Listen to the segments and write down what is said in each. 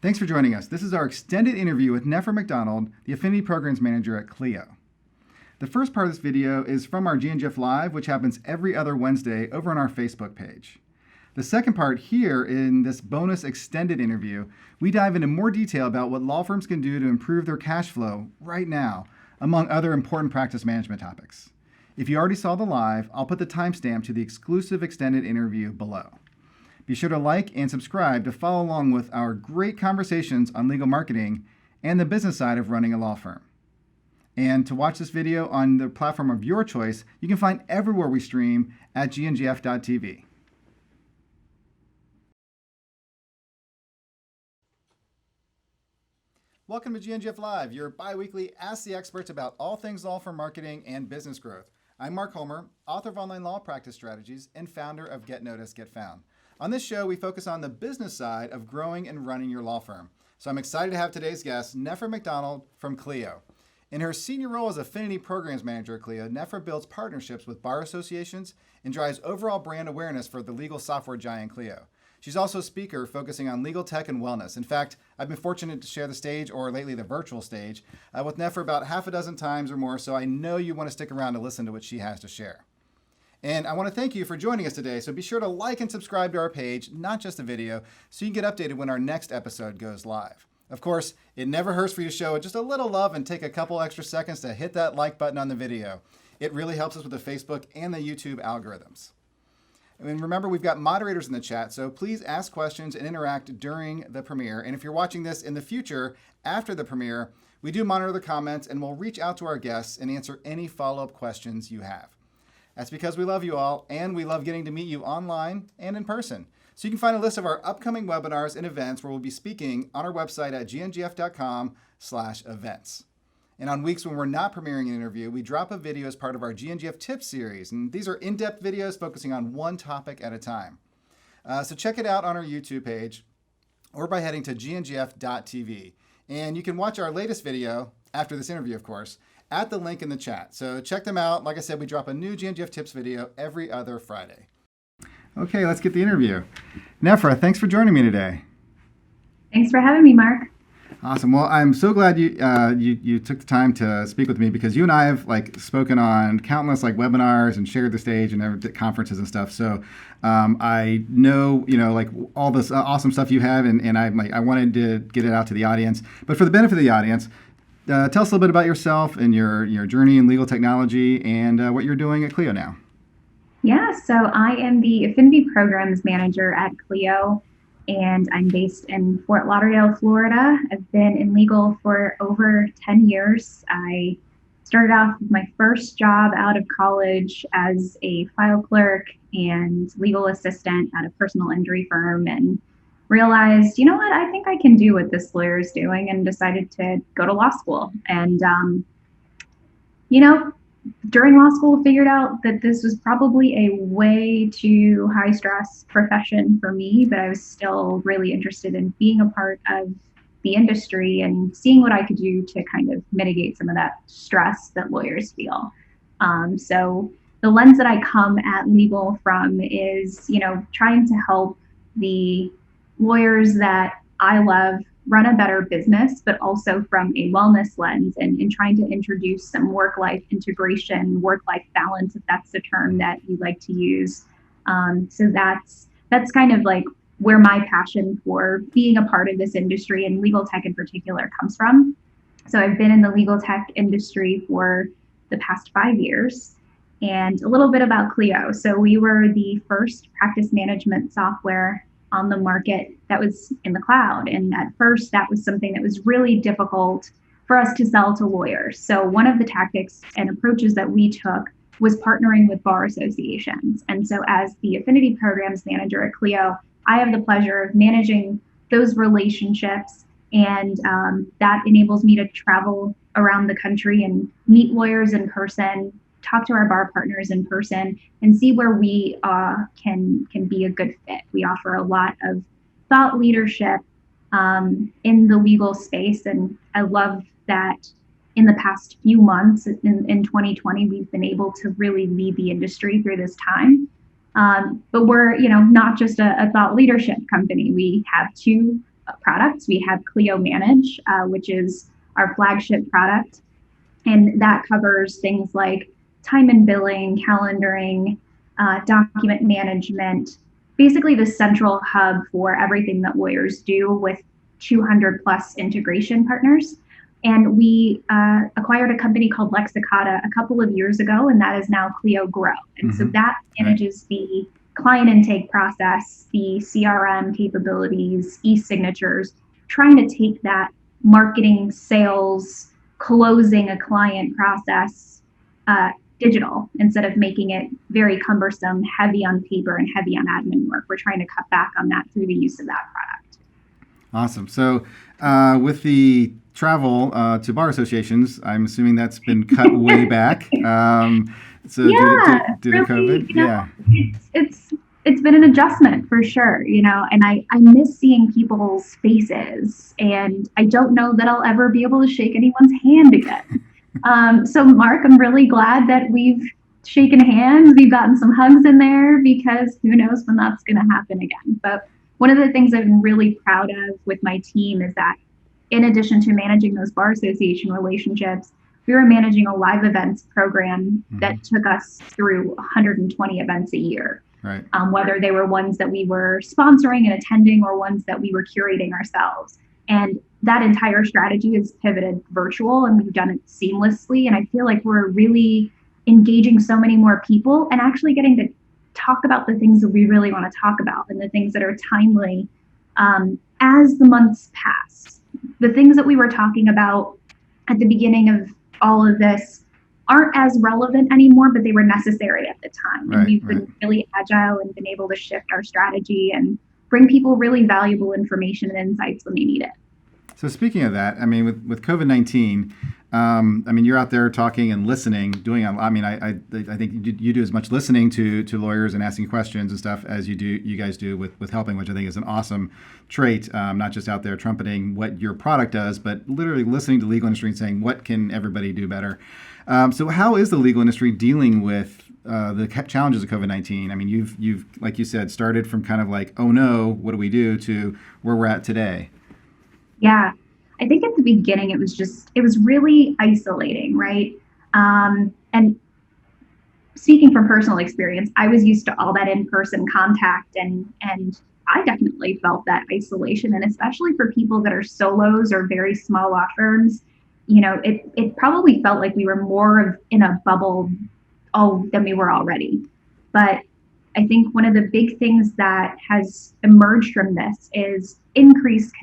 Thanks for joining us. This is our extended interview with Nefra MacDonald, the Affinity Programs Manager at Clio. The first part of this video is from our GNGF Live, which happens every other Wednesday over on our Facebook page. The second part here in this bonus extended interview, we dive into more detail about what law firms can do to improve their cash flow right now, among other important practice management topics. If you already saw the live, I'll put the timestamp to the exclusive extended interview below. Be sure to like and subscribe to follow along with our great conversations on legal marketing and the business side of running a law firm. And to watch this video on the platform of your choice, you can find everywhere we stream at GNGF.tv. Welcome to GNGF Live, your bi-weekly Ask the Experts about all things law firm marketing and business growth. I'm Mark Homer, author of Online Law Practice Strategies and founder of Get Noticed, Get Found. On this show, we focus on the business side of growing and running your law firm. So I'm excited to have today's guest, Nefra MacDonald from Clio. In her senior role as Affinity Programs Manager at Clio, Nefra builds partnerships with bar associations and drives overall brand awareness for the legal software giant Clio. She's also a speaker focusing on legal tech and wellness. In fact, I've been fortunate to share the stage, or lately the virtual stage, with Nefra about half a dozen times or more, so I know you want to stick around to listen to what she has to share. And I want to thank you for joining us today, so be sure to like and subscribe to our page, not just the video, so you can get updated when our next episode goes live. Of course, it never hurts for you to show just a little love and take a couple extra seconds to hit that like button on the video. It really helps us with the Facebook and the YouTube algorithms. And remember, we've got moderators in the chat, so please ask questions and interact during the premiere. And if you're watching this in the future, after the premiere, we do monitor the comments and we'll reach out to our guests and answer any follow-up questions you have. That's because we love you all, and we love getting to meet you online and in person. So you can find a list of our upcoming webinars and events where we'll be speaking on our website at gngf.com/events. And on weeks when we're not premiering an interview, we drop a video as part of our GNGF Tips series. And these are in-depth videos focusing on one topic at a time. So check it out on our YouTube page or by heading to GNGF.tv. And you can watch our latest video, after this interview, of course, at the link in the chat. So check them out. Like I said, we drop a new GNGF Tips video every other Friday. Okay, let's get the interview. Nefra, thanks for joining me today. Thanks for having me, Mark. Awesome. Well, I'm so glad you took the time to speak with me, because you and I have spoken on countless webinars and shared the stage and conferences and stuff. So I know all this awesome stuff you have, and I wanted to get it out to the audience. But for the benefit of the audience, tell us a little bit about yourself and your journey in legal technology and what you're doing at Clio now. Yeah, so I am the Affinity Programs Manager at Clio, and I'm based in Fort Lauderdale, Florida. I've been in legal for over 10 years. I started off with my first job out of college as a file clerk and legal assistant at a personal injury firm, and realized, you know what, I think I can do what this lawyer is doing, and decided to go to law school. And, during law school, figured out that this was probably a way too high stress profession for me, but I was still really interested in being a part of the industry and seeing what I could do to kind of mitigate some of that stress that lawyers feel. So the lens that I come at legal from is, trying to help the lawyers that I love run a better business, but also from a wellness lens, and trying to introduce some work-life integration, work-life balance, if that's the term that you like to use. So that's kind of where my passion for being a part of this industry, and legal tech in particular, comes from. So I've been in the legal tech industry for the past 5 years. And a little bit about Clio. So we were the first practice management software on the market that was in the cloud. And at first, that was something that was really difficult for us to sell to lawyers. So one of the tactics and approaches that we took was partnering with bar associations. And so as the Affinity Programs Manager at Clio, I have the pleasure of managing those relationships. And that enables me to travel around the country and meet lawyers in person, talk to our bar partners in person, and see where we can be a good fit. We offer a lot of thought leadership in the legal space, and I love that in the past few months in 2020, we've been able to really lead the industry through this time. But we're not just a thought leadership company. We have two products. We have Clio Manage, which is our flagship product, and that covers things like time and billing, calendaring, document management, basically the central hub for everything that lawyers do with 200 plus integration partners. And we acquired a company called Lexicata a couple of years ago, and that is now Clio Grow. And so that manages the client intake process, the CRM capabilities, e-signatures, trying to take that marketing, sales, closing a client process digital instead of making it very cumbersome, heavy on paper and heavy on admin work. We're trying to cut back on that through the use of that product. Awesome. So with the travel to bar associations, I'm assuming that's been cut way back. So yeah, due to COVID, it's been an adjustment for sure, and I miss seeing people's faces, and I don't know that I'll ever be able to shake anyone's hand again. So Mark, I'm really glad that we've shaken hands. We've gotten some hugs in there, because who knows when that's going to happen again. But one of the things I've been really proud of with my team is that in addition to managing those bar association relationships, we were managing a live events program that took us through 120 events a year. Right. Whether they were ones that we were sponsoring and attending or ones that we were curating ourselves. And that entire strategy is pivoted virtual, and we've done it seamlessly. And I feel like we're really engaging so many more people and actually getting to talk about the things that we really want to talk about and the things that are timely as the months pass. The things that we were talking about at the beginning of all of this aren't as relevant anymore, but they were necessary at the time. And we've been really agile and been able to shift our strategy and bring people really valuable information and insights when they need it. So speaking of that, I mean, with COVID-19, I mean, you're out there talking and listening, doing. I mean, I think you do as much listening to lawyers and asking questions and stuff as you guys do with helping, which I think is an awesome trait. Not just out there trumpeting what your product does, but literally listening to the legal industry and saying, what can everybody do better? So how is the legal industry dealing with the challenges of COVID-19? I mean, you've like you said, started from kind of like, oh no, what do we do, to where we're at today. Yeah, I think at the beginning it was really isolating, right? And speaking from personal experience, I was used to all that in-person contact, and I definitely felt that isolation. And especially for people that are solos or very small law firms, it probably felt like we were more in a bubble than we were already. But I think one of the big things that has emerged from this is increased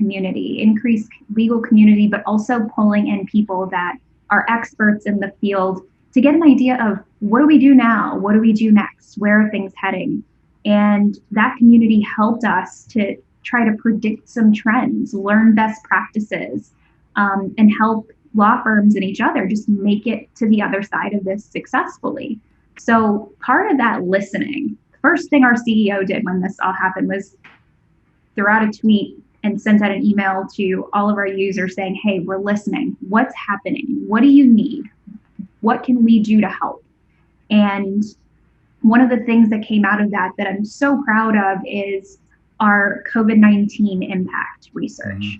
legal community, but also pulling in people that are experts in the field to get an idea of, what do we do now? What do we do next? Where are things heading? And that community helped us to try to predict some trends, learn best practices, and help law firms and each other just make it to the other side of this successfully. So part of that listening, first thing our CEO did when this all happened was throw out a tweet and sent out an email to all of our users saying, hey, we're listening. What's happening? What do you need? What can we do to help? And one of the things that came out of that I'm so proud of is our COVID-19 impact research.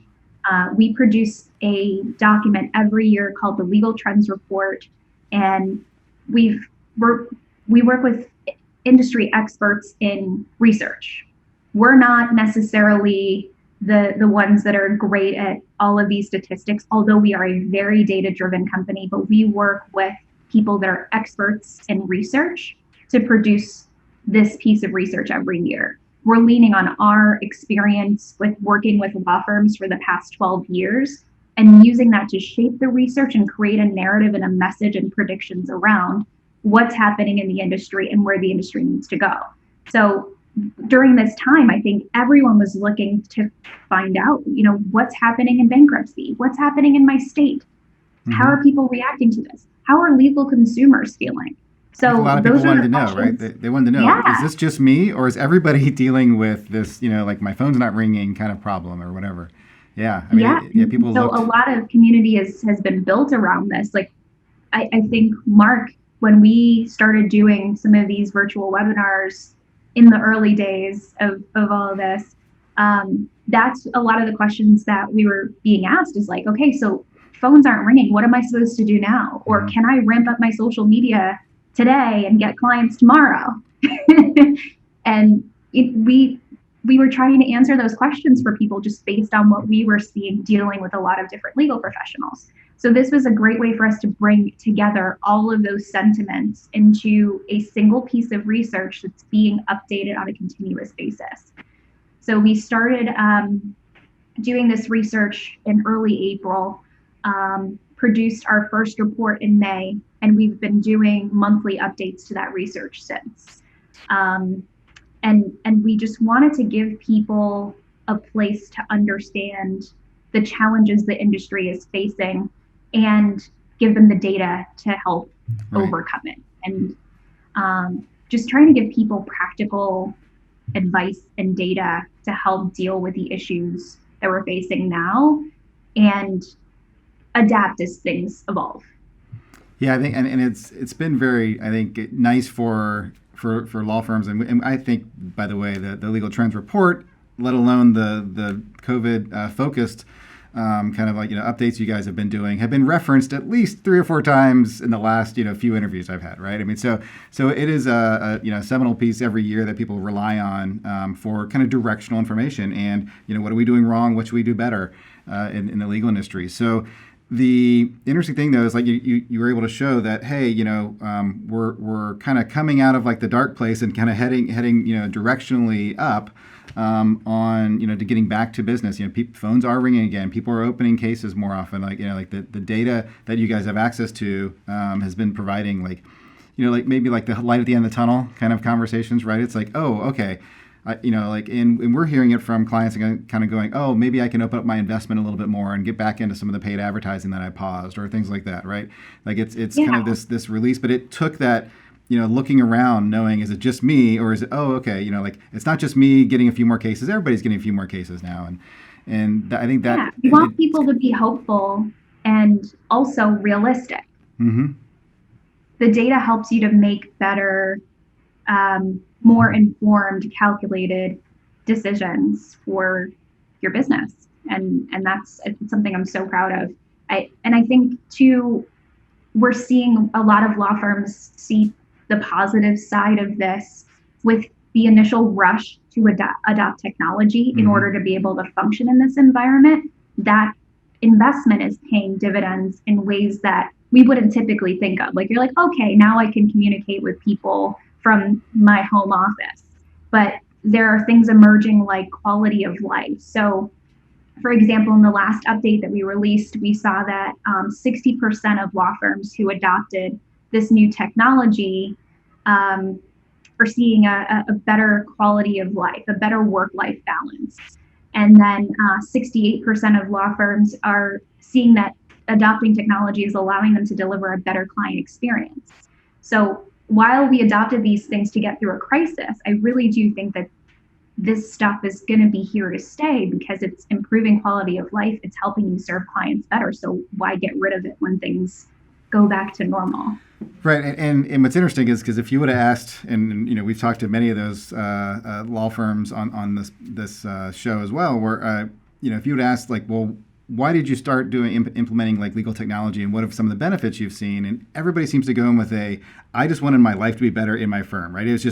We produce a document every year called the Legal Trends Report, and we work with industry experts in research. We're not necessarily the ones that are great at all of these statistics, although we are a very data-driven company, but we work with people that are experts in research to produce this piece of research every year. We're leaning on our experience with working with law firms for the past 12 years and using that to shape the research and create a narrative and a message and predictions around what's happening in the industry and where the industry needs to go. So during this time, I think everyone was looking to find out, what's happening in bankruptcy, what's happening in my state, how are people reacting to this, how are legal consumers feeling? So a lot of people wanted to know, right? They wanted to know, is this just me, or is everybody dealing with this, like my phone's not ringing kind of problem or whatever? Yeah. I mean, people. So a lot of community has been built around this. Like, I think, Mark, when we started doing some of these virtual webinars in the early days of all of this, that's a lot of the questions that we were being asked is like, okay, so phones aren't ringing. What am I supposed to do now? Or can I ramp up my social media today and get clients tomorrow? And we were trying to answer those questions for people just based on what we were seeing dealing with a lot of different legal professionals. So this was a great way for us to bring together all of those sentiments into a single piece of research that's being updated on a continuous basis. So we started doing this research in early April, produced our first report in May, and we've been doing monthly updates to that research since. And we just wanted to give people a place to understand the challenges the industry is facing and give them the data to help overcome it. And just trying to give people practical advice and data to help deal with the issues that we're facing now and adapt as things evolve. Yeah, I think, and it's been very, I think, nice for law firms, and I think, by the way, the Legal Trends report, let alone the COVID focused kind of like updates you guys have been referenced at least 3 or 4 times in the last few interviews I've had, right? I mean, so it is a seminal piece every year that people rely on for kind of directional information, and what are we doing wrong? What should we do better in the legal industry? So the interesting thing, though, is like you were able to show that, hey, we're kind of coming out of like the dark place and kind of heading directionally up on to getting back to business. Phones are ringing again. People are opening cases more often. Like the data that you guys have access to has been providing like maybe like the light at the end of the tunnel kind of conversations, right? It's like, oh, okay. And we're hearing it from clients and kind of going, oh, maybe I can open up my investment a little bit more and get back into some of the paid advertising that I paused or things like that, right? Like it's kind of this release, but it took that, looking around, knowing, is it just me, or is it, oh, okay, like it's not just me getting a few more cases, everybody's getting a few more cases now. And I think that we want people to be hopeful and also realistic. Mm-hmm. The data helps you to make better, more informed, calculated decisions for your business, and that's something I'm so proud of. I think too, we're seeing a lot of law firms see the positive side of this with the initial rush to adopt technology in order to be able to function in this environment. That investment is paying dividends in ways that we wouldn't typically think of. Like, you're like, okay, now I can communicate with people from my home office. But there are things emerging like quality of life. So, for example, in the last update that we released, we saw that 60% of law firms who adopted this new technology are seeing a better quality of life, a better work-life balance. And then 68% of law firms are seeing that adopting technology is allowing them to deliver a better client experience. So while we adopted these things to get through a crisis, I really do think that this stuff is going to be here to stay because it's improving quality of life. It's helping you serve clients better. So why get rid of it when things go back to normal? Right. And what's interesting is because if you would have asked, and we've talked to many of those law firms on this show as well, where if you would ask like, well, why did you start implementing like legal technology, and what are some of the benefits you've seen? And everybody seems to go in with I just wanted my life to be better in my firm, right? It was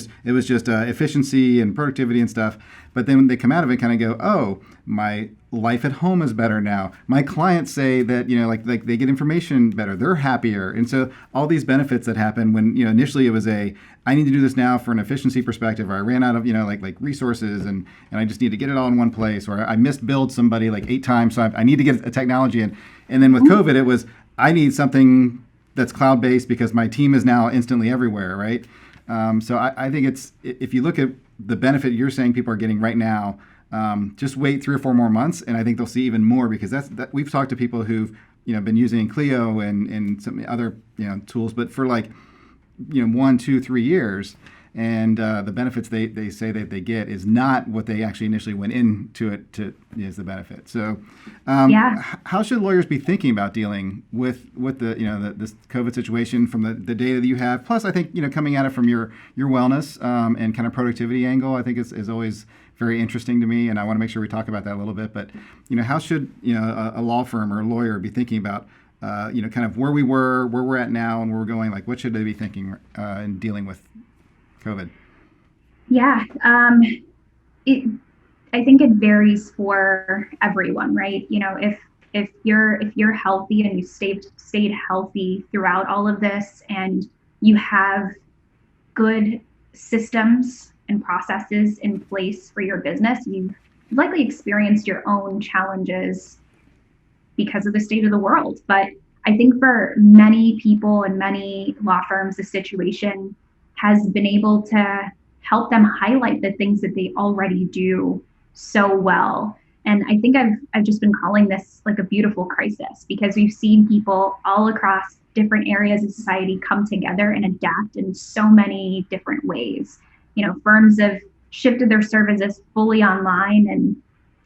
just efficiency and productivity and stuff. But then when they come out of it, kind of go, oh, my life at home is better now. My clients say that like they get information better, they're happier, and so all these benefits that happen when initially it was I need to do this now for an efficiency perspective, or I ran out of like resources, and I just need to get it all in one place, or I misbilled somebody like 8 times, so I need to get a technology in. And then with COVID, it was I need something that's cloud-based because my team is now instantly everywhere, right? So I think if you look at the benefit you're saying people are getting right now, just wait 3 or 4 more months, and I think they'll see even more, because that we've talked to people who've been using Clio and some other tools, but for like 1, 2, 3 years, and the benefits they say that they get is not what they actually initially went into it to is the benefit. So, how should lawyers be thinking about dealing with the this COVID situation from the data that you have? Plus, I think coming at it from your wellness and kind of productivity angle, I think is always very interesting to me, and I want to make sure we talk about that a little bit. But how should a law firm or a lawyer be thinking about kind of where we were, where we're at now, and where we're going? Like, what should they be thinking in dealing with COVID? Yeah, I think it varies for everyone, right? If you're healthy and you stayed healthy throughout all of this, and you have good systems and processes in place for your business, you've likely experienced your own challenges because of the state of the world. But I think for many people and many law firms, the situation has been able to help them highlight the things that they already do so well. And I think I've just been calling this like a beautiful crisis, because we've seen people all across different areas of society come together and adapt in so many different ways. Firms have shifted their services fully online and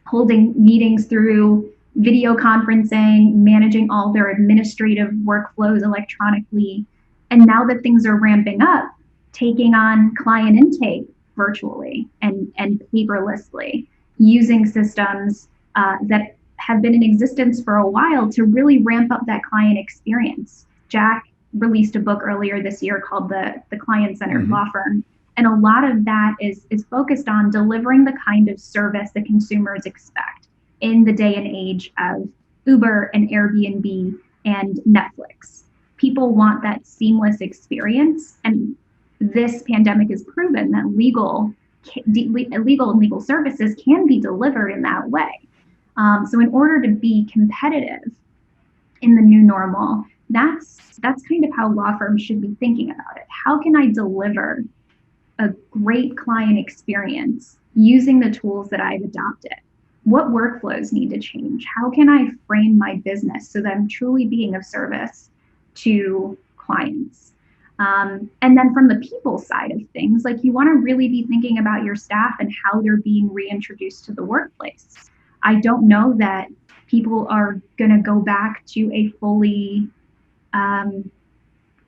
holding meetings through video conferencing, managing all their administrative workflows electronically. And now that things are ramping up, taking on client intake virtually and paperlessly, using systems that have been in existence for a while to really ramp up that client experience. Jack released a book earlier this year called The Client-Centered Law Firm. And a lot of that is focused on delivering the kind of service that consumers expect in the day and age of Uber and Airbnb and Netflix. People want that seamless experience. And this pandemic has proven that legal and legal services can be delivered in that way. So in order to be competitive in the new normal, that's kind of how law firms should be thinking about it. How can I deliver a great client experience using the tools that I've adopted? What workflows need to change? How can I frame my business so that I'm truly being of service to clients? And then from the people side of things, like, you want to really be thinking about your staff and how they're being reintroduced to the workplace. I don't know that people are going to go back to a fully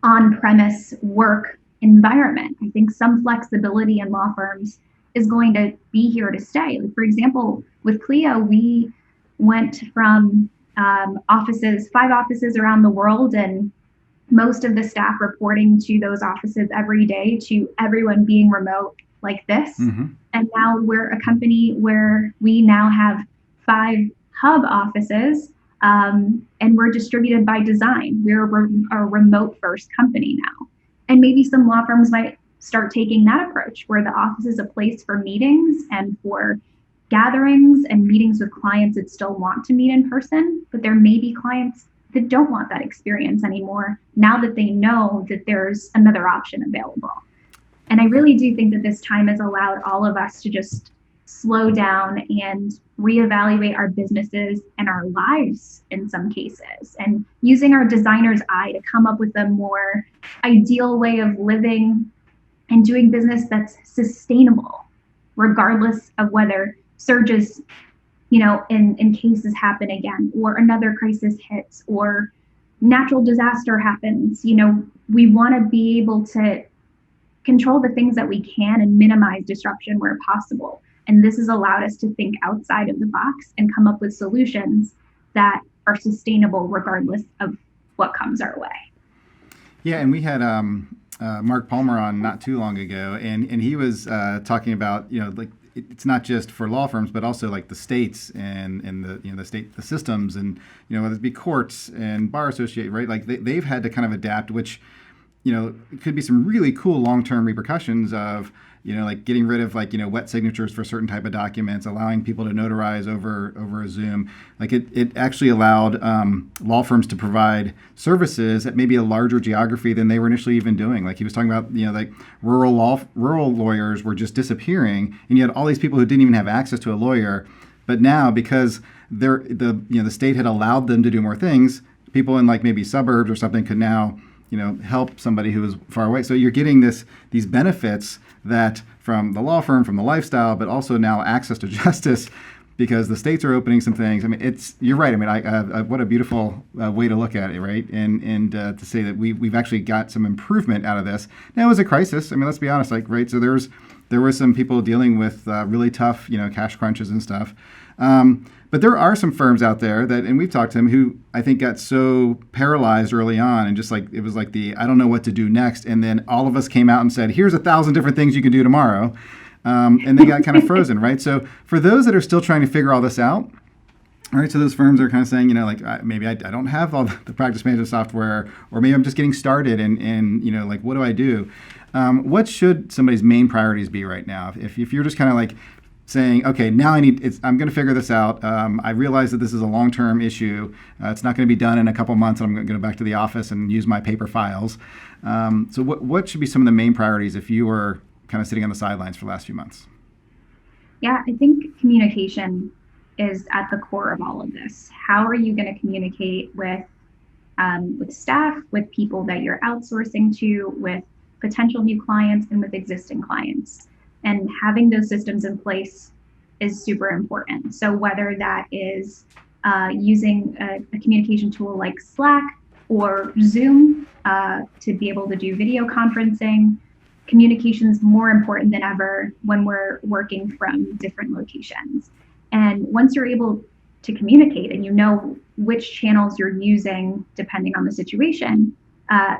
on-premise work environment. I think some flexibility in law firms is going to be here to stay. Like, for example, with Clio, we went from 5 offices around the world, and most of the staff reporting to those offices every day, to everyone being remote like this. And now we're a company where we now have 5 hub offices, and we're distributed by design. We're a remote first company now. And maybe some law firms might start taking that approach, where the office is a place for meetings and for gatherings and meetings with clients that still want to meet in person, but there may be clients that don't want that experience anymore now that they know that there's another option available. And I really do think that this time has allowed all of us to just slow down and reevaluate our businesses and our lives in some cases, and using our designer's eye to come up with a more ideal way of living and doing business that's sustainable, regardless of whether surges, in cases happen again, or another crisis hits, or natural disaster happens. We want to be able to control the things that we can and minimize disruption where possible. And this has allowed us to think outside of the box and come up with solutions that are sustainable regardless of what comes our way. Yeah, and we had Mark Palmer on not too long ago, and he was talking about, like, it's not just for law firms, but also like the states and the systems, and whether it be courts and bar association, right? Like they've had to kind of adapt, which it could be some really cool long-term repercussions of like getting rid of wet signatures for certain type of documents, allowing people to notarize over a Zoom. Like it actually allowed law firms to provide services at maybe a larger geography than they were initially even doing. Like he was talking about, like rural lawyers were just disappearing, and you had all these people who didn't even have access to a lawyer. But now, because the state had allowed them to do more things, people in like maybe suburbs or something could now help somebody who is far away. So you're getting these benefits that from the law firm, from the lifestyle, but also now access to justice, because the states are opening some things. I mean, you're right. I mean, what a beautiful way to look at it, right? And to say that we've actually got some improvement out of this. Now, it was a crisis. I mean, let's be honest, like, right? So there were some people dealing with really tough, cash crunches and stuff. But there are some firms out there and we've talked to them, who I think got so paralyzed early on, and just like, it was like I don't know what to do next. And then all of us came out and said, here's 1,000 different things you can do tomorrow. And they got kind of frozen, right? So for those that are still trying to figure all this out, all right, so those firms are kind of saying, maybe I don't have all the practice management software, or maybe I'm just getting started, and like, what do I do? What should somebody's main priorities be right now? If you're just kind of like saying, okay, now I'm going to figure this out. I realize that this is a long-term issue. It's not going to be done in a couple months, and I'm going to go back to the office and use my paper files. So what should be some of the main priorities if you were kind of sitting on the sidelines for the last few months? Yeah, I think communication is at the core of all of this. How are you going to communicate with staff, with people that you're outsourcing to, with potential new clients, and with existing clients? And having those systems in place is super important. So whether that is using a communication tool like Slack or Zoom to be able to do video conferencing, communication is more important than ever when we're working from different locations. And once you're able to communicate and you know which channels you're using depending on the situation,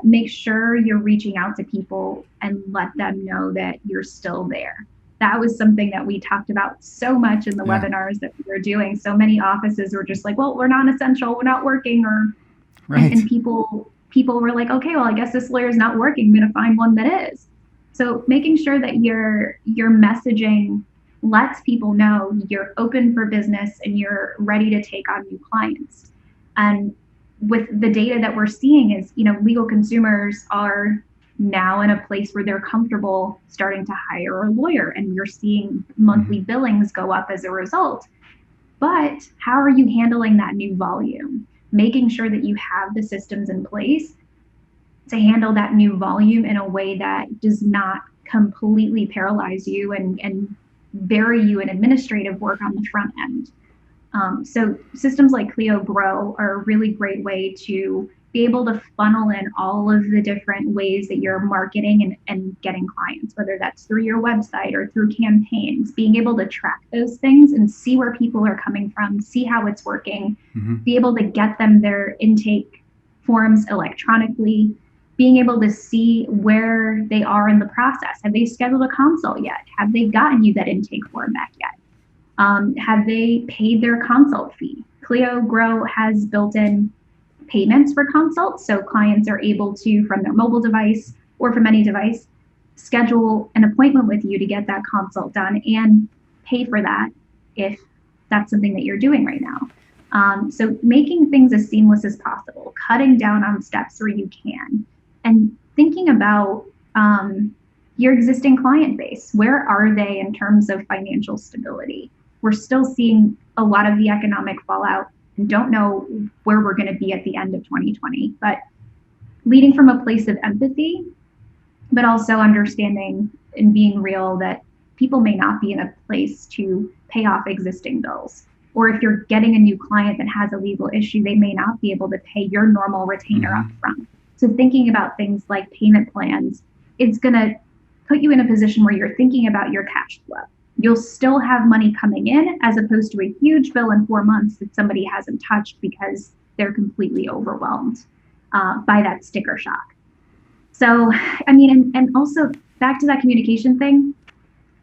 make sure you're reaching out to people and let them know that you're still there. That was something that we talked about so much in the webinars that we were doing. So many offices were just like, well, we're non-essential, we're not working, right. And people were like, okay, well, I guess this layer is not working. I'm going to find one that is. So making sure that your messaging lets people know you're open for business and you're ready to take on new clients. And with the data that we're seeing is, legal consumers are now in a place where they're comfortable starting to hire a lawyer, and you're seeing monthly billings go up as a result. But how are you handling that new volume? Making sure that you have the systems in place to handle that new volume in a way that does not completely paralyze you and bury you in administrative work on the front end. So systems like Clio Grow are a really great way to be able to funnel in all of the different ways that you're marketing and getting clients, whether that's through your website or through campaigns, being able to track those things and see where people are coming from, see how it's working, be able to get them their intake forms electronically, being able to see where they are in the process. Have they scheduled a consult yet? Have they gotten you that intake form back yet? Have they paid their consult fee? Clio Grow has built-in payments for consults, so clients are able to, from their mobile device or from any device, schedule an appointment with you to get that consult done and pay for that if that's something that you're doing right now. So making things as seamless as possible, cutting down on steps where you can, and thinking about your existing client base. Where are they in terms of financial stability? We're still seeing a lot of the economic fallout and don't know where we're going to be at the end of 2020, but leading from a place of empathy, but also understanding and being real that people may not be in a place to pay off existing bills. Or if you're getting a new client that has a legal issue, they may not be able to pay your normal retainer up front. So thinking about things like payment plans, it's going to put you in a position where you're thinking about your cash flow. You'll still have money coming in as opposed to a huge bill in 4 months that somebody hasn't touched because they're completely overwhelmed by that sticker shock. So, I mean, and also back to that communication thing,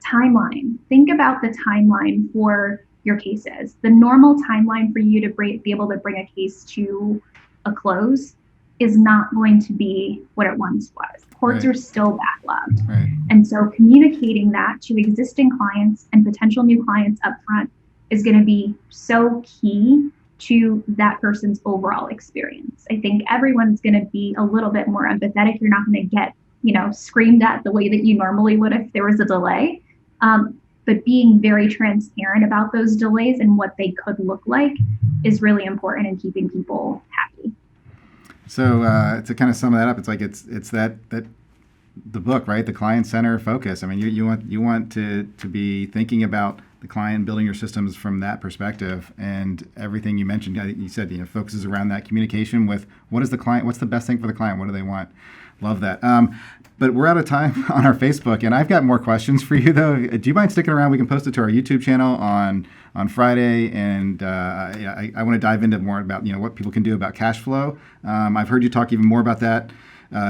timeline. Think about the timeline for your cases. The normal timeline for you to be able to bring a case to a close is not going to be what it once was. Courts are still backlogged. Right. And so communicating that to existing clients and potential new clients up front is going to be so key to that person's overall experience. I think everyone's going to be a little bit more empathetic. You're not going to get, screamed at the way that you normally would if there was a delay. But being very transparent about those delays and what they could look like is really important in keeping people happy. So to kind of sum that up, it's like it's that the book, right? The client center focus. I mean, you want to be thinking about the client, building your systems from that perspective, and everything you mentioned. You said focuses around that communication with what is the client, what's the best thing for the client, what do they want. Love that. But we're out of time on our Facebook, and I've got more questions for you though. Do you mind sticking around? We can post it to our YouTube channel on Friday, and I want to dive into more about what people can do about cash flow. I've heard you talk even more about that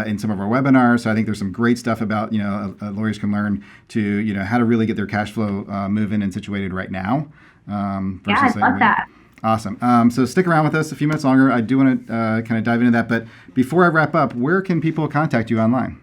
in some of our webinars. So I think there's some great stuff about lawyers can learn to how to really get their cash flow moving and situated right now. Yeah, I love that. Awesome. So stick around with us a few minutes longer. I do want to kind of dive into that. But before I wrap up, where can people contact you online?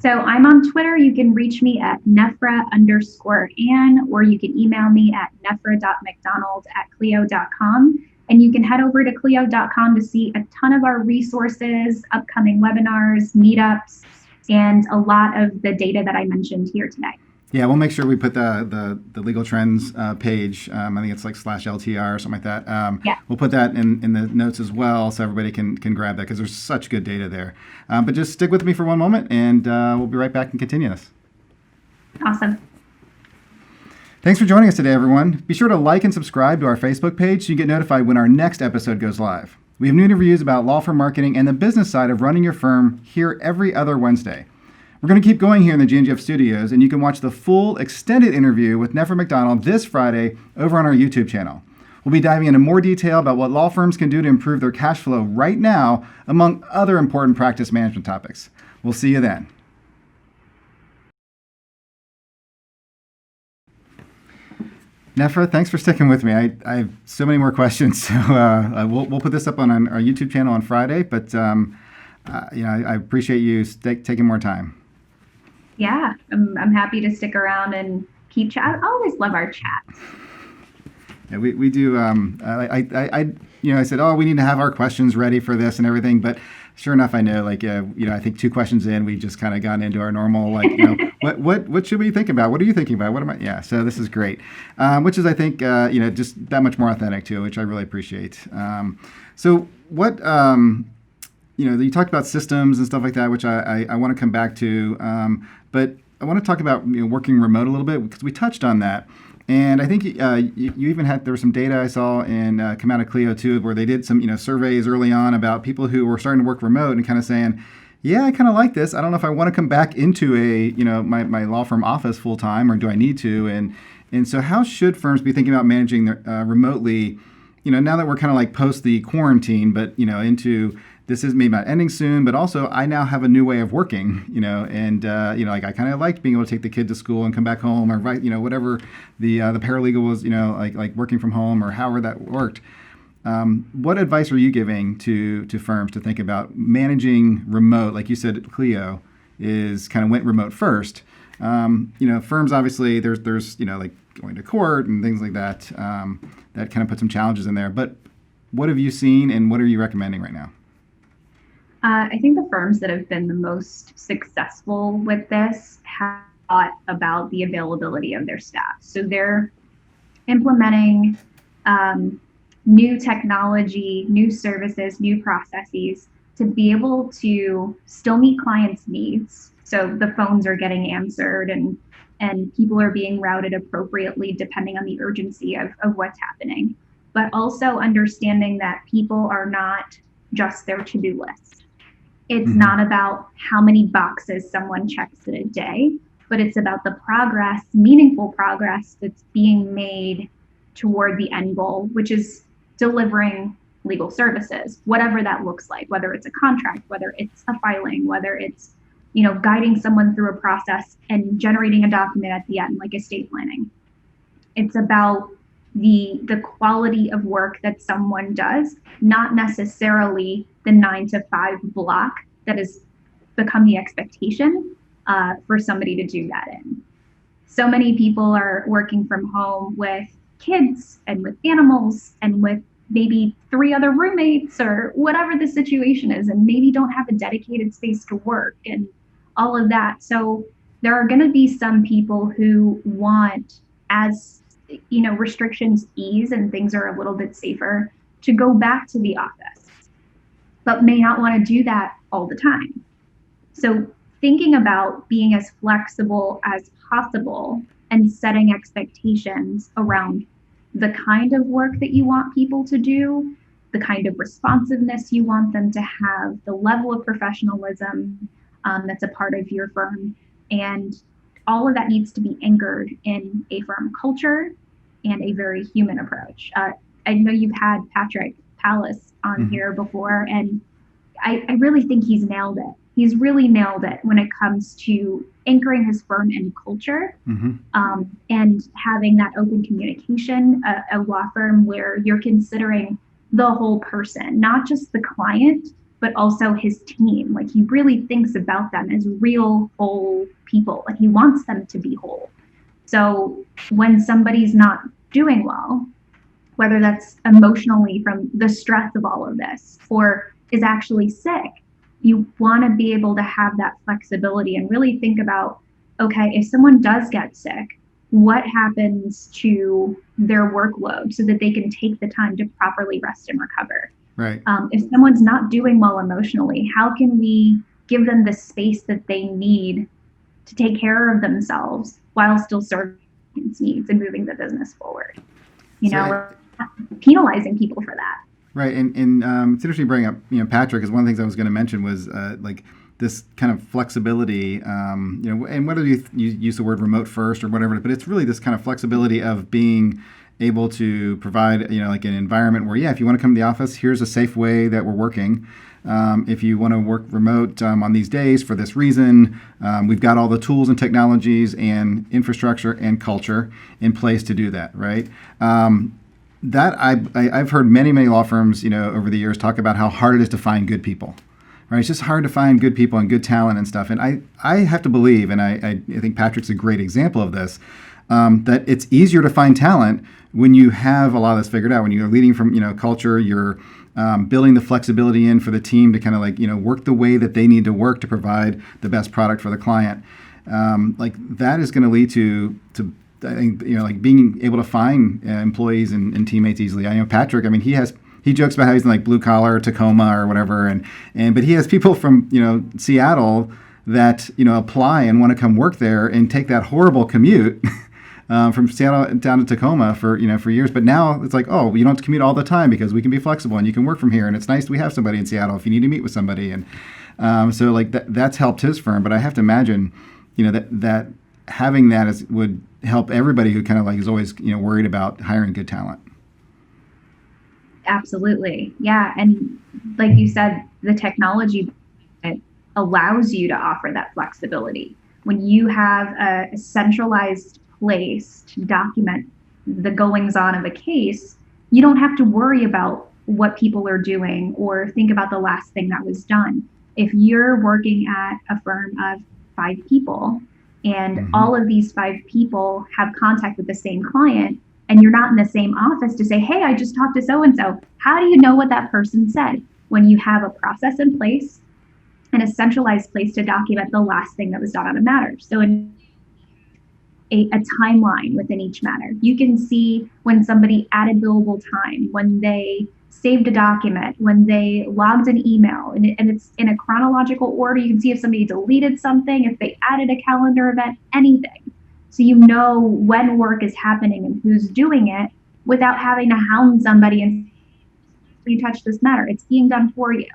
So I'm on Twitter. You can reach me at Nefra_Ann, or you can email me at nefra.macdonald@clio.com. And you can head over to clio.com to see a ton of our resources, upcoming webinars, meetups, and a lot of the data that I mentioned here today. Yeah, we'll make sure we put the legal trends page. I think it's like /LTR or something like that. Yeah. We'll put that in the notes as well, so everybody can grab that, because there's such good data there. But just stick with me for one moment, and we'll be right back and continue this. Awesome. Thanks for joining us today, everyone. Be sure to like and subscribe to our Facebook page so you get notified when our next episode goes live. We have new interviews about law firm marketing and the business side of running your firm here every other Wednesday. We're going to keep going here in the GNGF studios, and you can watch the full extended interview with Nefra MacDonald this Friday over on our YouTube channel. We'll be diving into more detail about what law firms can do to improve their cash flow right now, among other important practice management topics. We'll see you then. Nefra, thanks for sticking with me. I have so many more questions, so we'll put this up on our YouTube channel on Friday, but I appreciate you taking more time. Yeah, I'm happy to stick around and keep chat. I always love our chat. Yeah, we do. I said, we need to have our questions ready for this and everything, but sure enough, I know, I think 2 questions in, we just kind of got into our normal, what should we think about? What are you thinking about? What am I? Yeah, so this is great, which is, I think, just that much more authentic too, which I really appreciate. So what, you talked about systems and stuff like that, which I want to come back to, but I want to talk about working remote a little bit, because we touched on that. And I think you even there was some data I saw come out of Clio too, where they did some surveys early on about people who were starting to work remote and kind of saying, yeah, I kind of like this. I don't know if I want to come back into my law firm office full time, or do I need to? And so how should firms be thinking about managing their remotely? Now that we're kind of like post the quarantine, but into this is maybe not ending soon, but also I now have a new way of working, and I kind of liked being able to take the kid to school and come back home, or whatever the paralegal was, like working from home, or however that worked. What advice are you giving to firms to think about managing remote? Like you said, Clio is kind of went remote first. Firms obviously there's like going to court and things like that, that kind of put some challenges in there. But what have you seen, and what are you recommending right now? I think the firms that have been the most successful with this have thought about the availability of their staff. So they're implementing new technology, new services, new processes to be able to still meet clients' needs. So the phones are getting answered, and people are being routed appropriately depending on the urgency of what's happening. But also understanding that people are not just their to-do list. It's not about how many boxes someone checks in a day, but it's about the progress, meaningful progress that's being made toward the end goal, which is delivering legal services, whatever that looks like, whether it's a contract, whether it's a filing, whether it's, guiding someone through a process and generating a document at the end, like estate planning. It's about the quality of work that someone does, not necessarily the 9 to 5 block that has become the expectation for somebody to do that in. So many people are working from home with kids and with animals and with maybe 3 other roommates, or whatever the situation is, and maybe don't have a dedicated space to work and all of that. So there are going to be some people who want, as restrictions ease and things are a little bit safer, to go back to the office, but may not want to do that all the time. So thinking about being as flexible as possible and setting expectations around the kind of work that you want people to do, the kind of responsiveness you want them to have, the level of professionalism that's a part of your firm. And all of that needs to be anchored in a firm culture and a very human approach. I know you've had Patrick Palace on here before, and I really think he's nailed it. He's really nailed it when it comes to anchoring his firm in culture and having that open communication, a law firm where you're considering the whole person, not just the client, but also his team. Like, he really thinks about them as real, whole people. Like, he wants them to be whole. So when somebody's not doing well, whether that's emotionally from the stress of all of this or is actually sick, you want to be able to have that flexibility and really think about, okay, if someone does get sick, what happens to their workload so that they can take the time to properly rest and recover? Right. If someone's not doing well emotionally, how can we give them the space that they need to take care of themselves while still serving needs and moving the business forward? We're not penalizing people for that. Right, and it's interesting you bring up, Patrick, because one of the things I was going to mention was like this kind of flexibility, and whether you use the word remote first or whatever, but it's really this kind of flexibility of being able to provide, like an environment where, if you want to come to the office, here's a safe way that we're working. If you want to work remote on these days for this reason, we've got all the tools and technologies and infrastructure and culture in place to do that, right? That I've heard many law firms, over the years talk about how hard it is to find good people. Right? It's just hard to find good people and good talent and stuff. And I have to believe, and I think Patrick's a great example of this, that it's easier to find talent when you have a lot of this figured out. When you're leading from culture, you're building the flexibility in for the team to kind of work the way that they need to work to provide the best product for the client. That is going to lead to I think, being able to find employees and teammates easily. I know Patrick, he jokes about how he's in blue collar Tacoma or whatever. But he has people from, Seattle that, apply and want to come work there and take that horrible commute from Seattle down to Tacoma for years. But now it's like, oh, you don't have to commute all the time because we can be flexible and you can work from here. And it's nice we have somebody in Seattle if you need to meet with somebody. And that's helped his firm. But I have to imagine, that having that would help everybody who kind of is always worried about hiring good talent. Absolutely. Yeah. And like you said, the technology allows you to offer that flexibility. When you have a centralized place to document the goings on of a case, you don't have to worry about what people are doing or think about the last thing that was done. If you're working at a firm of 5 people and all of these 5 people have contact with the same client, and you're not in the same office to say, hey, I just talked to so-and-so, how do you know what that person said? When you have a process in place and a centralized place to document the last thing that was done on a matter. So in a timeline within each matter, you can see when somebody added billable time, when they saved a document, when they logged an email, and it's in a chronological order. You can see if somebody deleted something, if they added a calendar event, anything. So you know when work is happening and who's doing it without having to hound somebody and you touch this matter. It's being done for you.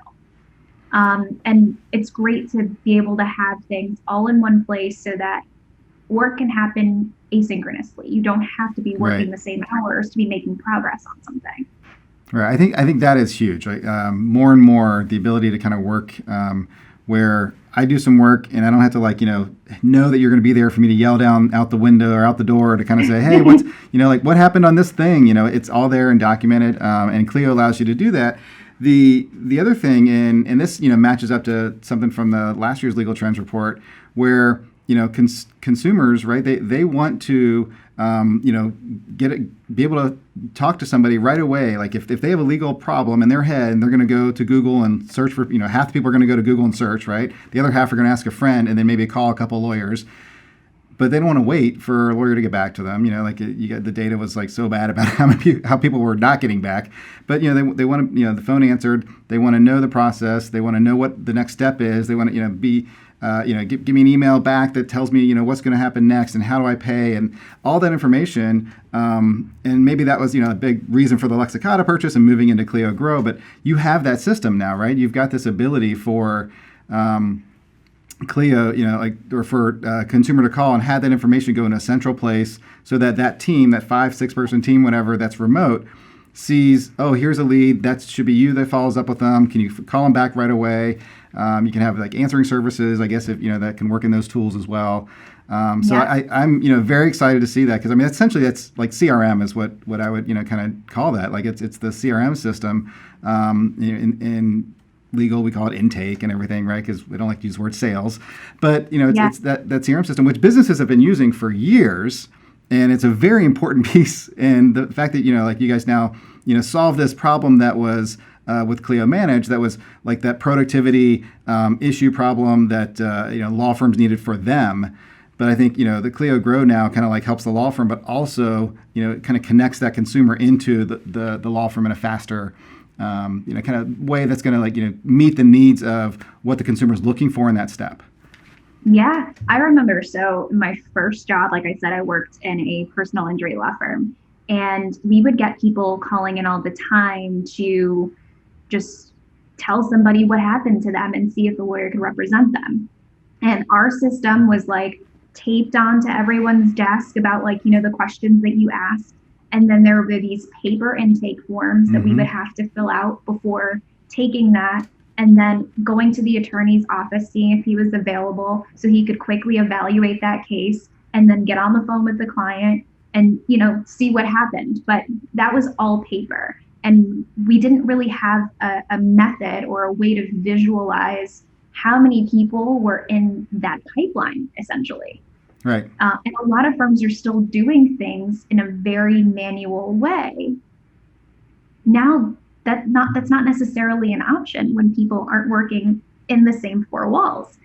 And it's great to be able to have things all in one place so that work can happen asynchronously. You don't have to be working the same hours to be making progress on something. Right. I think that is huge. Right? More and more, the ability to kind of work where I do some work and I don't have to know that you're going to be there for me to yell down out the window or out the door to kind of say, hey, what's what happened on this thing? It's all there and documented. And Clio allows you to do that. The other thing, and this matches up to something from the last year's Legal Trends report, where consumers, right? They want to be able to talk to somebody right away. Like if they have a legal problem in their head and they're going to go to Google and search for, half the people are going to go to Google and search, right? The other half are going to ask a friend and then maybe call a couple lawyers. But they don't want to wait for a lawyer to get back to them. The data was so bad about how people were not getting back. But they want to, the phone answered. They want to know the process. They want to know what the next step is. They want to be give me an email back that tells me, what's going to happen next and how do I pay and all that information. And maybe that was, a big reason for the Lexicata purchase and moving into Clio Grow. But you have that system now, right? You've got this ability for Clio, or for consumer to call and have that information go in a central place so that team, that 5-6 person team, whatever, that's remote, sees, oh, here's a lead. That should be you that follows up with them. Can you call them back right away? You can have answering services, I guess, if that can work in those tools as well. So I'm very excited to see that because essentially that's like CRM is what I would kind of call that. Like it's the CRM system. In legal we call it intake and everything, right? Because we don't like to use the word sales, but it's that CRM system which businesses have been using for years. And it's a very important piece. And the fact that, like you guys now, solve this problem that was with Clio Manage, that was like that productivity issue problem that, law firms needed for them. But I think, the Clio Grow now kind of like helps the law firm, but also, kind of connects that consumer into the law firm in a faster, kind of way that's going to meet the needs of what the consumer is looking for in that step. Yeah, I remember. So my first job, like I said, I worked in a personal injury law firm, and we would get people calling in all the time to just tell somebody what happened to them and see if the lawyer could represent them. And our system was like taped onto everyone's desk about the questions that you asked. And then there would be these paper intake forms that we would have to fill out before taking that. And then going to the attorney's office, seeing if he was available so he could quickly evaluate that case and then get on the phone with the client and, see what happened. But that was all paper. And we didn't really have a method or a way to visualize how many people were in that pipeline, essentially. Right. And a lot of firms are still doing things in a very manual way. Now, that's not necessarily an option when people aren't working in the same four walls.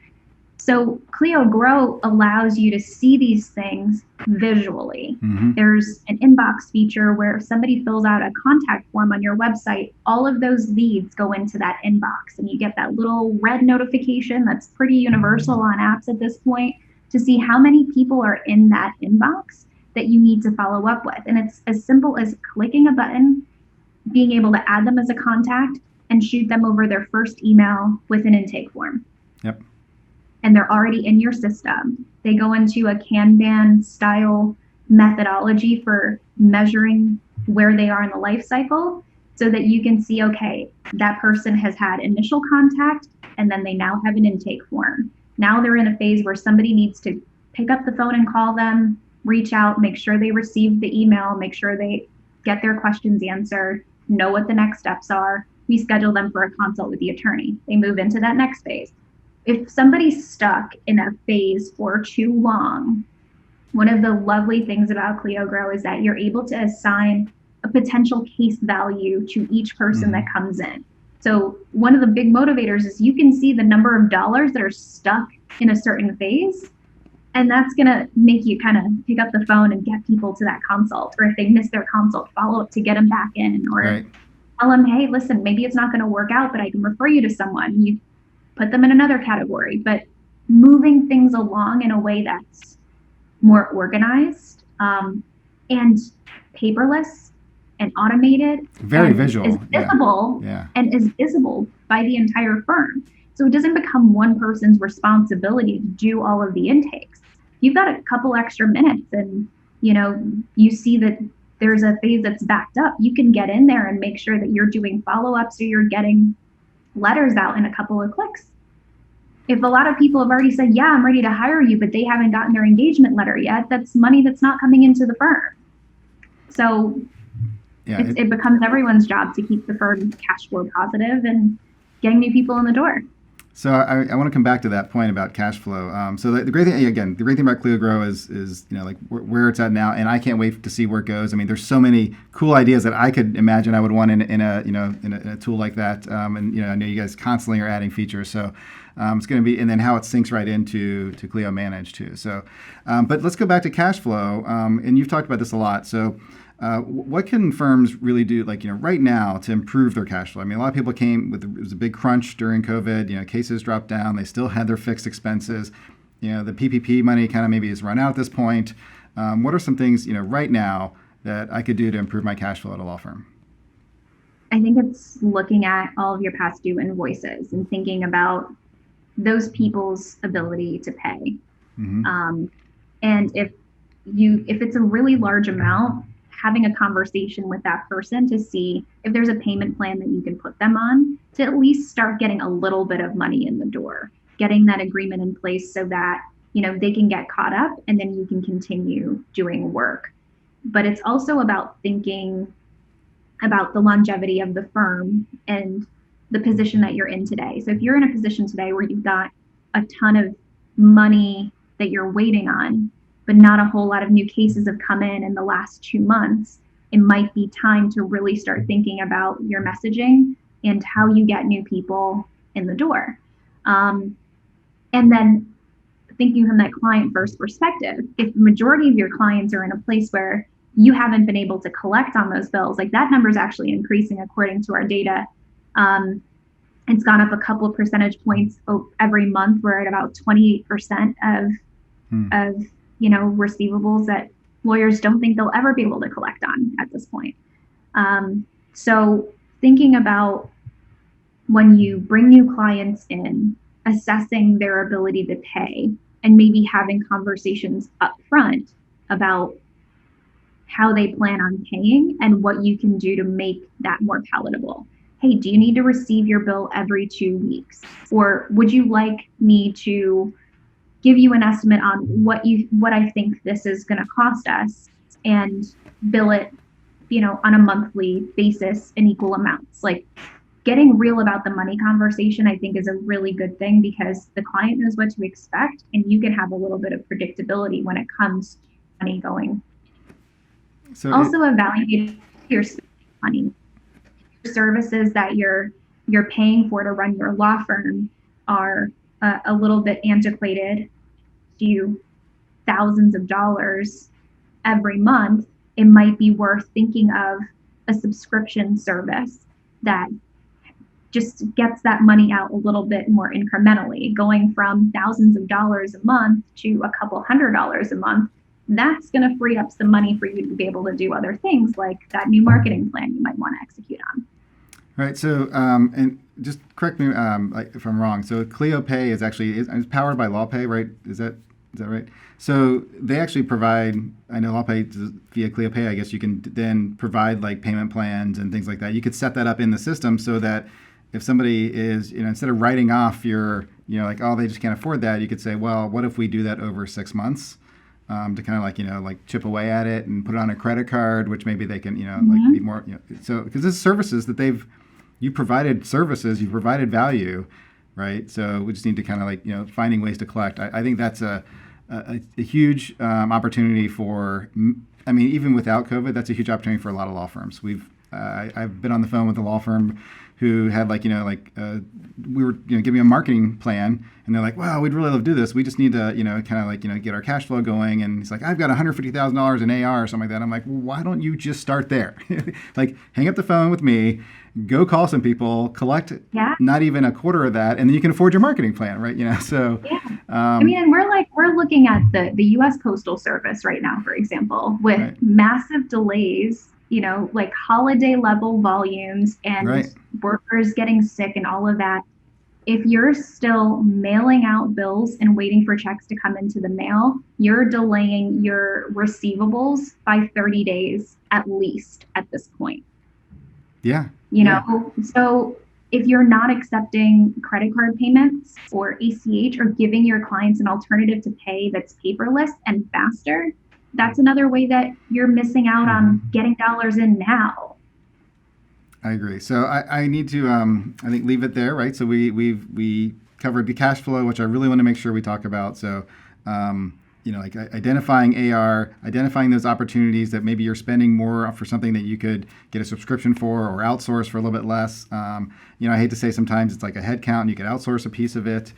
So Clio Grow allows you to see these things visually. There's an inbox feature where if somebody fills out a contact form on your website, all of those leads go into that inbox and you get that little red notification that's pretty universal on apps at this point to see how many people are in that inbox that you need to follow up with. And it's as simple as clicking a button, being able to add them as a contact and shoot them over their first email with an intake form. Yep. And they're already in your system. They go into a Kanban style methodology for measuring where they are in the life cycle so that you can see, okay, that person has had initial contact and then they now have an intake form. Now they're in a phase where somebody needs to pick up the phone and call them, reach out, make sure they receive the email, make sure they get their questions answered, know what the next steps are. We schedule them for a consult with the attorney. They move into that next phase. If somebody's stuck in a phase for too long, one of the lovely things about Clio Grow is that you're able to assign a potential case value to each person that comes in. So one of the big motivators is you can see the number of dollars that are stuck in a certain phase, and that's going to make you kind of pick up the phone and get people to that consult, or if they miss their consult, follow up to get them back in, or tell them, hey, listen, maybe it's not going to work out, but I can refer you to someone. You put them in another category, but moving things along in a way that's more organized and paperless and automated. Very and visual. Is visible and is visible by the entire firm. So it doesn't become one person's responsibility to do all of the intakes. You've got a couple extra minutes and, you see that there's a phase that's backed up. You can get in there and make sure that you're doing follow-ups or you're getting letters out in a couple of clicks. If a lot of people have already said, yeah, I'm ready to hire you, but they haven't gotten their engagement letter yet, that's money that's not coming into the firm. So it becomes everyone's job to keep the firm cash flow positive and getting new people in the door. So I want to come back to that point about cash flow. So the great thing, the great thing about Clio Grow is like where it's at now, and I can't wait to see where it goes. I mean, there's so many cool ideas that I could imagine I would want in a tool like that. And I know you guys constantly are adding features, so it's going to be, and then how it syncs right into Clio Manage too. So, but let's go back to cash flow, and you've talked about this a lot. So. What can firms really do, like, right now to improve their cash flow? I mean, a lot of people came with, it was a big crunch during COVID, cases dropped down, they still had their fixed expenses. The PPP money kind of maybe has run out at this point. What are some things, right now that I could do to improve my cash flow at a law firm? I think it's looking at all of your past due invoices and thinking about those people's ability to pay. Mm-hmm. And if it's a really large amount, having a conversation with that person to see if there's a payment plan that you can put them on to at least start getting a little bit of money in the door, getting that agreement in place so that, they can get caught up and then you can continue doing work. But it's also about thinking about the longevity of the firm and the position that you're in today. So if you're in a position today where you've got a ton of money that you're waiting on, but not a whole lot of new cases have come in the last 2 months, it might be time to really start thinking about your messaging and how you get new people in the door. And then thinking from that client first perspective, if the majority of your clients are in a place where you haven't been able to collect on those bills, like that number is actually increasing according to our data. It's gone up a couple of percentage points every month. We're at about 28% of receivables that lawyers don't think they'll ever be able to collect on at this point. So thinking about when you bring new clients in, assessing their ability to pay, and maybe having conversations up front about how they plan on paying and what you can do to make that more palatable. Hey, do you need to receive your bill every 2 weeks? Or would you like me to give you an estimate on what I think this is going to cost us and bill it, on a monthly basis in equal amounts? Like, getting real about the money conversation, I think, is a really good thing because the client knows what to expect and you can have a little bit of predictability when it comes to money going. So also evaluate your money. Services that you're paying for to run your law firm are a little bit antiquated, to thousands of dollars every month. It might be worth thinking of a subscription service that just gets that money out a little bit more incrementally, going from thousands of dollars a month to a couple $100s a month. That's going to free up some money for you to be able to do other things like that new marketing plan you might want to execute on. Right. So, and just correct me if I'm wrong. So Clio Pay is powered by LawPay, right? Is that right? So they actually provide, I know LawPay via Clio Pay, I guess you can then provide like payment plans and things like that. You could set that up in the system so that if somebody is, instead of writing off your, like, oh, they just can't afford that, you could say, well, what if we do that over 6 months? To kind of like chip away at it and put it on a credit card, which maybe they can, like be more, so because this is services that you provided services, you provided value, right? So we just need to kind of like, finding ways to collect. I think that's a huge opportunity for, I mean, even without COVID, that's a huge opportunity for a lot of law firms. I've been on the phone with a law firm who had we were giving a marketing plan, and they're like, wow, we'd really love to do this. We just need to kind of like get our cash flow going. And he's like, I've got $150,000 in AR or something like that. I'm like, well, why don't you just start there? Like, hang up the phone with me, go call some people, collect not even a quarter of that, and then you can afford your marketing plan, right? So I mean, and we're looking at the U.S. Postal Service right now, for example, with massive delays, like holiday level volumes and workers getting sick and all of that. If you're still mailing out bills and waiting for checks to come into the mail, you're delaying your receivables by 30 days at least at this point. Yeah. So if you're not accepting credit card payments or ACH or giving your clients an alternative to pay that's paperless and faster, that's another way that you're missing out on getting dollars in now. I agree. So I need to, I think, leave it there, right? So we covered the cash flow, which I really want to make sure we talk about. So, like identifying AR, identifying those opportunities that maybe you're spending more for something that you could get a subscription for or outsource for a little bit less. I hate to say sometimes it's like a head count and you could outsource a piece of it.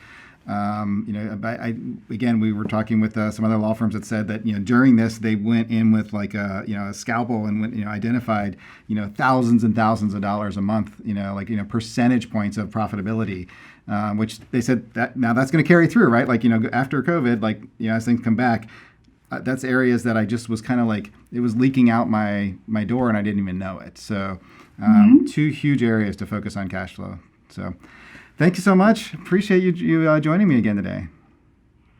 Again, we were talking with some other law firms that said that during this they went in with like a scalpel and went, identified thousands and thousands of dollars a month, percentage points of profitability, which they said that now that's going to carry through, right? Like after COVID, as things come back, that's areas that I just was kind of like it was leaking out my door and I didn't even know it. So two huge areas to focus on cash flow. So. Thank you so much. Appreciate you joining me again today.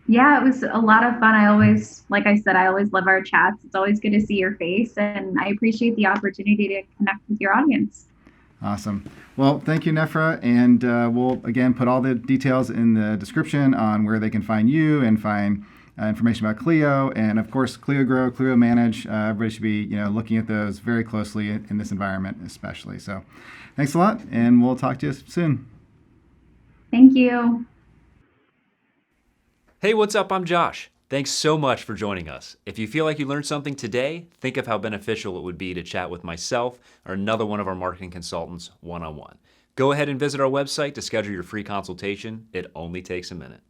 Yeah, it was a lot of fun. I always love our chats. It's always good to see your face, and I appreciate the opportunity to connect with your audience. Awesome. Well, thank you, Nefra. And we'll, again, put all the details in the description on where they can find you and find information about Clio. And, of course, Clio Grow, Clio Manage. Everybody should be looking at those very closely in this environment especially. So thanks a lot, and we'll talk to you soon. Thank you. Hey, what's up? I'm Josh. Thanks so much for joining us. If you feel like you learned something today, think of how beneficial it would be to chat with myself or another one of our marketing consultants one-on-one. Go ahead and visit our website to schedule your free consultation. It only takes a minute.